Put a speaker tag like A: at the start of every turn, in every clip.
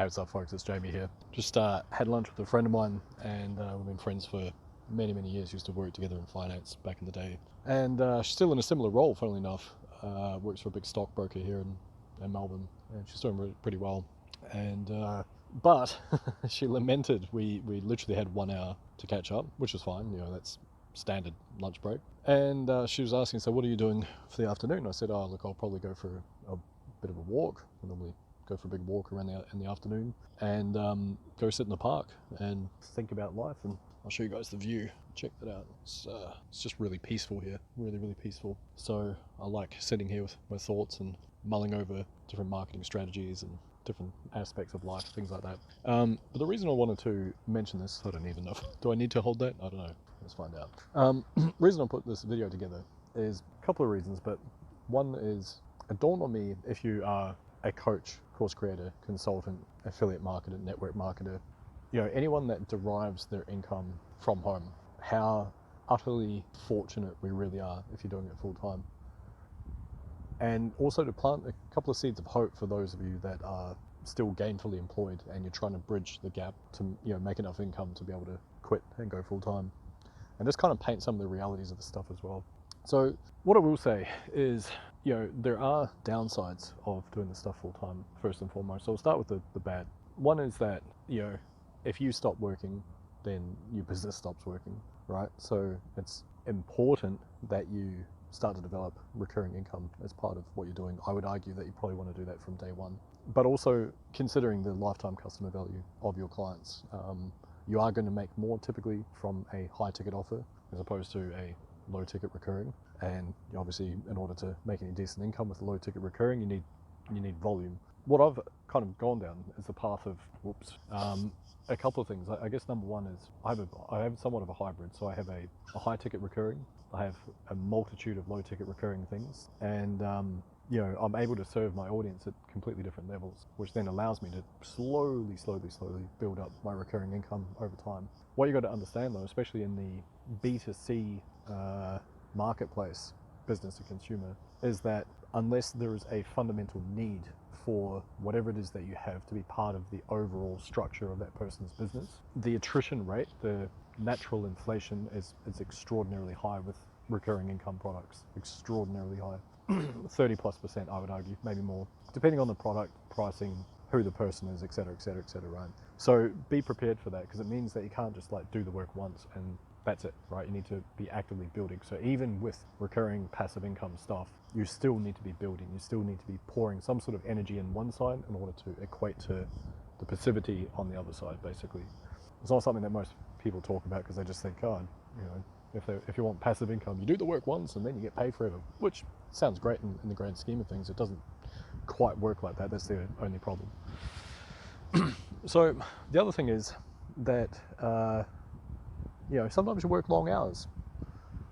A: Hey, what's up, folks? It's Jamie here. Just had lunch with a friend of mine, and we've been friends for many, many years. Used to work together in finance back in the day, and she's still in a similar role, funnily enough. Works for a big stockbroker here in Melbourne, and she's doing pretty well. And but she lamented we literally had 1 hour to catch up, which is fine. You know, that's standard lunch break. And she was asking, so what are you doing for the afternoon? I said, oh, look, I'll probably go for a bit of a walk. I normally go for a big walk around in the afternoon and go sit in the park and think about life. And I'll show you guys the view. Check that out. It's just really peaceful here, really, really peaceful. So I like sitting here with my thoughts and mulling over different marketing strategies and different aspects of life, things like that. But the reason I wanted to mention this, I don't even know. Do I need to hold that? I don't know. Let's find out. Reason I put this video together is a couple of reasons, but one is it dawned on me, if you are a coach, course creator, consultant, affiliate marketer, network marketer, you know, anyone that derives their income from home, how utterly fortunate we really are if you're doing it full time. And also to plant a couple of seeds of hope for those of you that are still gainfully employed and you're trying to bridge the gap to, you know, make enough income to be able to quit and go full time. And just kind of paint some of the realities of the stuff as well. So what I will say is, you know, there are downsides of doing this stuff full time, first and foremost. So I'll start with the bad. One is that, you know, if you stop working, then your business stops working, right? So it's important that you start to develop recurring income as part of what you're doing. I would argue that you probably want to do that from day one, but also considering the lifetime customer value of your clients. You are going to make more typically from a high ticket offer as opposed to a low ticket recurring. And obviously, in order to make any decent income with low ticket recurring, you need volume. What I've kind of gone down is the path of a couple of things. I guess number one is I have somewhat of a hybrid. So I have a high ticket recurring. I have a multitude of low ticket recurring things, and you know, I'm able to serve my audience at completely different levels, which then allows me to slowly build up my recurring income over time. What you got to understand though, especially in the B2C marketplace, business to consumer, is that unless there is a fundamental need for whatever it is that you have to be part of the overall structure of that person's business, the attrition rate, the natural inflation is extraordinarily high with recurring income products, extraordinarily high. 30+%, I would argue, maybe more, depending on the product, pricing, who the person is, etc., right? So be prepared for that, because it means that you can't just like do the work once and that's it, right? You need to be actively building. So even with recurring passive income stuff, you still need to be building. You still need to be pouring some sort of energy in one side in order to equate to the passivity on the other side, basically. It's not something that most people talk about because they just think, oh, you know, if you want passive income, you do the work once and then you get paid forever, which sounds great in the grand scheme of things. It doesn't quite work like that. That's the only problem. So the other thing is that, you know, sometimes you work long hours.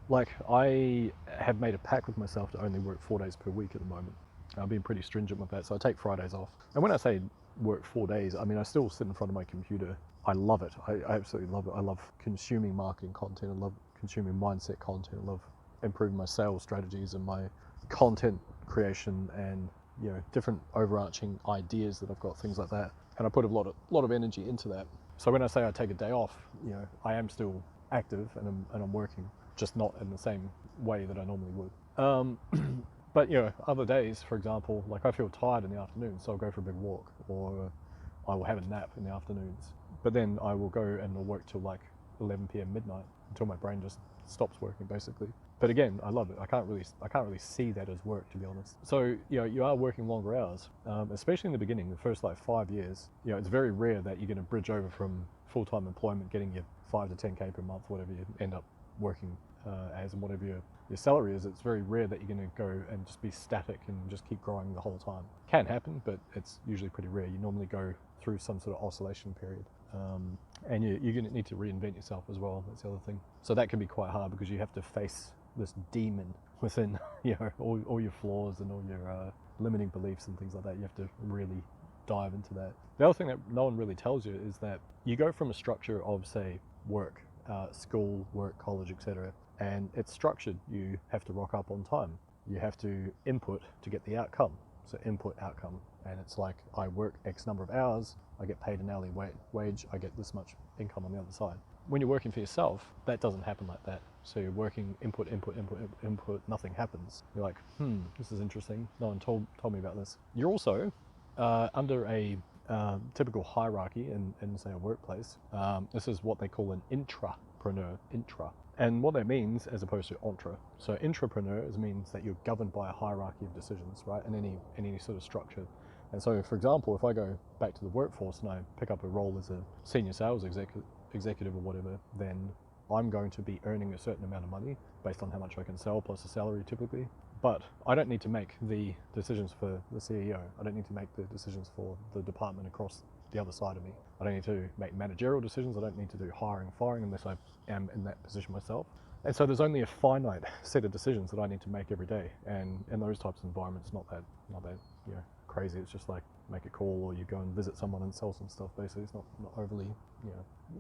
A: Like I have made a pact with myself to only work 4 days per week at the moment. I've been pretty stringent with that, so I take Fridays off. And when I say work 4 days, I mean I still sit in front of my computer. I love it. I absolutely love it. I love consuming marketing content. I love consuming mindset content. I love improving my sales strategies and my content creation and, you know, different overarching ideas that I've got, things like that. And I put a lot of energy into that. So when I say I take a day off, you know, I am still active and I'm working, just not in the same way that I normally would. But, you know, other days, for example, like I feel tired in the afternoon, so I'll go for a big walk, or I will have a nap in the afternoons. But then I will go and I'll work till like 11 p.m. midnight until my brain just stops working, basically. But again, I love it. I can't really see that as work, to be honest. So, you know, you are working longer hours, especially in the beginning, the first like 5 years. You know, it's very rare that you're going to bridge over from full-time employment, getting your 5 to 10K per month, whatever you end up working as, and whatever your salary is. It's very rare that you're going to go and just be static and just keep growing the whole time. Can happen, but it's usually pretty rare. You normally go through some sort of oscillation period. And you're going to need to reinvent yourself as well. That's the other thing. So that can be quite hard because you have to face this demon within, you know, all your flaws and all your limiting beliefs and things like that. You have to really dive into that. The other thing that no one really tells you is that you go from a structure of, say, work, school, work, college, etc., and it's structured. You have to rock up on time. You have to input to get the outcome. So input, outcome. and it's like I work X number of hours, I get paid an hourly wage, I get this much income on the other side. When you're working for yourself, that doesn't happen like that. So you're working input, nothing happens. You're like, this is interesting. No one told me about this. You're also under a typical hierarchy in say a workplace. This is what they call an intrapreneur, and what that means as opposed to entre. So intrapreneur means that you're governed by a hierarchy of decisions, right? In any sort of structure. And so, for example, if I go back to the workforce and I pick up a role as a senior sales executive or whatever, then I'm going to be earning a certain amount of money based on how much I can sell plus a salary typically. But I don't need to make the decisions for the CEO. I don't need to make the decisions for the department across the other side of me. I don't need to make managerial decisions. I don't need to do hiring, firing unless I am in that position myself. And so there's only a finite set of decisions that I need to make every day. And in those types of environments, not that crazy. It's just like make a call or you go and visit someone and sell some stuff. Basically, it's not overly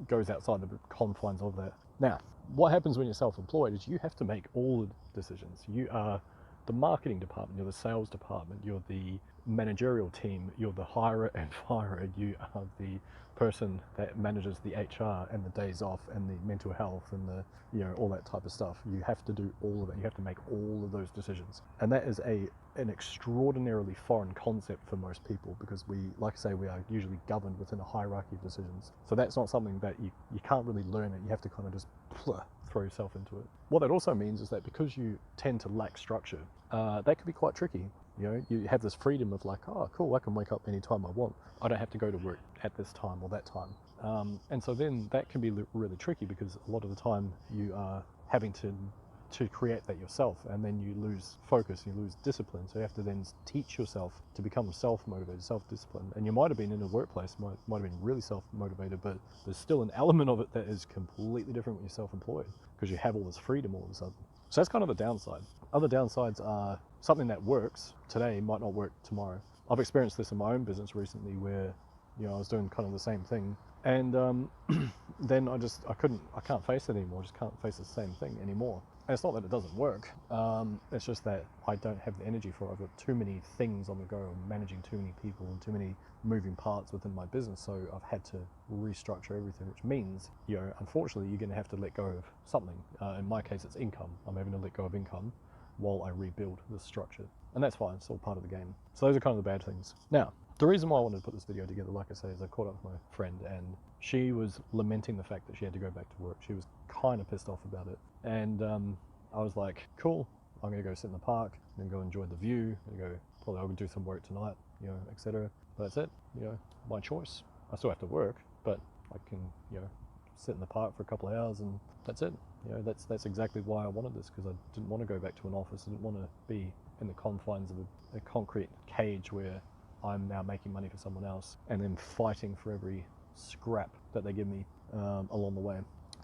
A: goes outside the confines of that. Now, what happens when you're self-employed is you have to make all the decisions. You are the marketing department, you're the sales department, you're the managerial team, you're the hirer and firer, you are the person that manages the HR and the days off and the mental health and the all that type of stuff. You have to do all of it. You have to make all of those decisions, and that is an extraordinarily foreign concept for most people, because we, like I say, we are usually governed within a hierarchy of decisions. So that's not something that you can't really learn it. You have to kind of just throw yourself into it. What that also means is that because you tend to lack structure, that can be quite tricky. You have this freedom of like, oh, cool, I can wake up anytime I want. I don't have to go to work at this time or that time. And so then that can be really tricky, because a lot of the time you are having to create that yourself, and then you lose focus, you lose discipline. So you have to then teach yourself to become self-motivated, self-disciplined. And you might have been in a workplace, might have been really self-motivated, but there's still an element of it that is completely different when you're self-employed, because you have all this freedom all of a sudden. So that's kind of the downside. Other downsides are something that works today might not work tomorrow. I've experienced this in my own business recently, where I was doing kind of the same thing, and then I can't face it anymore. I just can't face the same thing anymore. And it's not that it doesn't work. It's just that I don't have the energy for it. I've got too many things on the go. I'm managing too many people and too many moving parts within my business. So I've had to restructure everything, which means, unfortunately, you're going to have to let go of something. In my case, it's income. I'm having to let go of income while I rebuild this structure. And that's fine. It's all part of the game. So those are kind of the bad things. Now, the reason why I wanted to put this video together, like I say, is I caught up with my friend, and she was lamenting the fact that she had to go back to work. She was kind of pissed off about it. And I was like, cool, I'm going to go sit in the park and go enjoy the view. I'll go do some work tonight, etc. But that's it, my choice. I still have to work, but I can, sit in the park for a couple of hours, and that's it. That's exactly why I wanted this, because I didn't want to go back to an office. I didn't want to be in the confines of a concrete cage where I'm now making money for someone else and then fighting for every scrap that they give me along the way.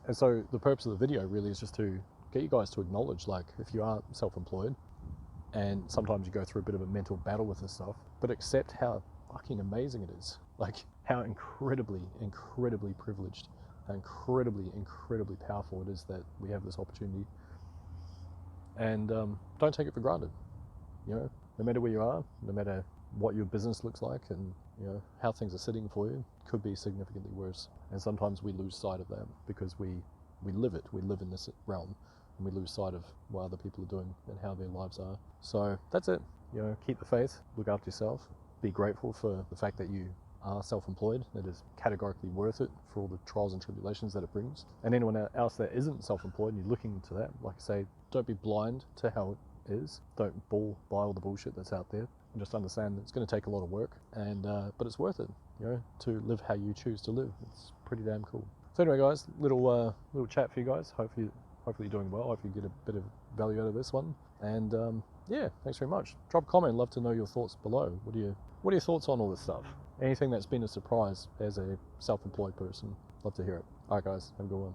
A: And so the purpose of the video really is just to get you guys to acknowledge, like, if you are self-employed and sometimes you go through a bit of a mental battle with this stuff, but accept how fucking amazing it is. Like, how incredibly privileged, how incredibly powerful it is that we have this opportunity. And don't take it for granted. No matter where you are, no matter what your business looks like, and how things are sitting for you, could be significantly worse. And sometimes we lose sight of that because we live it. We live in this realm, and we lose sight of what other people are doing and how their lives are. So that's it. Keep the faith, look after yourself, be grateful for the fact that you are self-employed. It is categorically worth it for all the trials and tribulations that it brings. And anyone else that isn't self-employed and you're looking into that, like I say, don't be blind to how it is. Don't buy all the bullshit that's out there. And just understand that it's going to take a lot of work, and but it's worth it, to live how you choose to live. It's pretty damn cool. So anyway, guys, little chat for you guys. Hopefully you're doing well. Hopefully you get a bit of value out of this one. And yeah, thanks very much. Drop a comment. Love to know your thoughts below. What are your thoughts on all this stuff? Anything that's been a surprise as a self-employed person? Love to hear it. All right, guys, have a good one.